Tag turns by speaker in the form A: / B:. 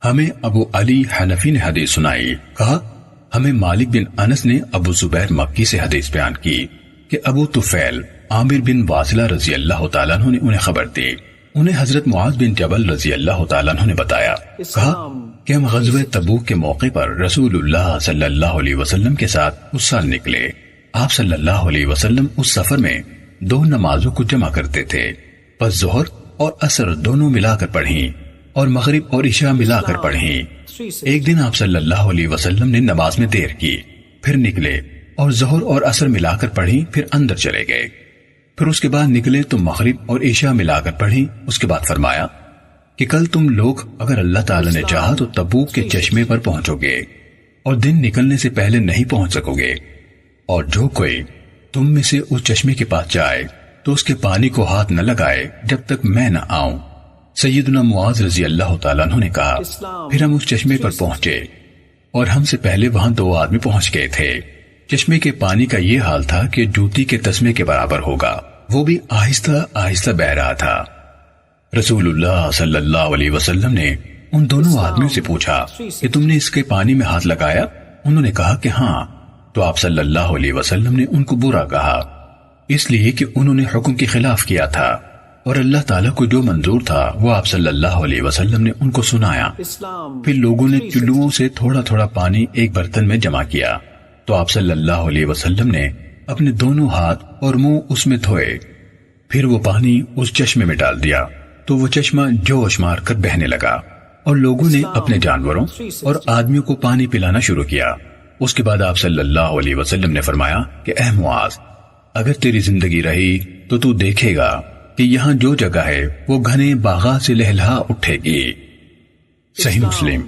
A: ہمیں ابو علی حنفی نے حدیث سنائی، کہا ہمیں مالک بن انس نے ابو زبیر مکی سے حدیث بیان کی کہ ابو طفیل عامر بن واصلہ رضی اللہ تعالیٰ عنہ نے انہیں خبر دی، انہیں حضرت معاذ بن جبل رضی اللہ تعالیٰ عنہ نے بتایا، کہا کہ ہم غزوہ تبوک کے موقع پر رسول اللہ صلی اللہ علیہ وسلم کے ساتھ اس سال نکلے۔ آپ صلی اللہ علیہ وسلم اس سفر میں 2 نمازوں کو جمع کرتے تھے، پس ظہر اور عصر دونوں ملا کر پڑھیں اور مغرب اور عشاء ملا کر پڑھیں۔ ایک دن آپ صلی اللہ علیہ وسلم نے نماز میں دیر کی، پھر نکلے اور ظہر اور عصر ملا کر پڑھیں، پھر اندر چلے گئے، پھر اس کے بعد نکلے تو مغرب اور عشاء ملا کر پڑھیں۔ اس کے بعد فرمایا کہ کل تم لوگ اگر اللہ تعالیٰ نے چاہا تو تبوک کے چشمے پر پہنچو گے اور دن نکلنے سے پہلے نہیں پہنچ سکو گے، اور جو کوئی تم میں سے اس چشمے کے پاس جائے تو اس کے پانی کو ہاتھ نہ لگائے جب تک میں نہ آؤں۔ سیدنا معاذ رضی اللہ تعالیٰ عنہ نے کہا، پھر ہم اس چشمے پر پہنچے اور ہم سے پہلے وہاں 2 آدمی پہنچ گئے تھے۔ چشمے کے پانی کا یہ حال تھا کہ جوتی کے تسمے کے برابر ہوگا، وہ بھی آہستہ آہستہ بہہ رہا تھا۔ رسول اللہ صلی اللہ علیہ وسلم نے ان دونوں آدمیوں سے پوچھا کہ تم نے اس کے پانی میں ہاتھ لگایا؟ انہوں نے کہا کہ ہاں۔ تو آپ صلی اللہ علیہ وسلم نے ان کو برا کہا، اس لیے کہ انہوں نے حکم کی خلاف کیا تھا، اور اللہ تعالیٰ کو جو منظور تھا وہ آپ صلی اللہ علیہ وسلم نے ان کو سنایا۔ پھر لوگوں نے چلوؤں سے تھوڑا تھوڑا پانی ایک برتن میں جمع کیا، تو آپ صلی اللہ علیہ وسلم نے اپنے دونوں ہاتھ اور منہ اس میں دھوئے، پھر وہ پانی اس چشمے میں ڈال دیا تو وہ چشمہ جوش مار کر بہنے لگا، اور لوگوں نے اپنے جانوروں اور آدمیوں کو پانی پلانا شروع کیا۔ اس کے بعد آپ صلی اللہ علیہ وسلم نے فرمایا کہ اے معاذ، اگر تیری زندگی رہی تو تو دیکھے گا کہ یہاں جو جگہ ہے وہ گھنے باغات سے لہلہا اٹھے گی۔ صحیح مسلم۔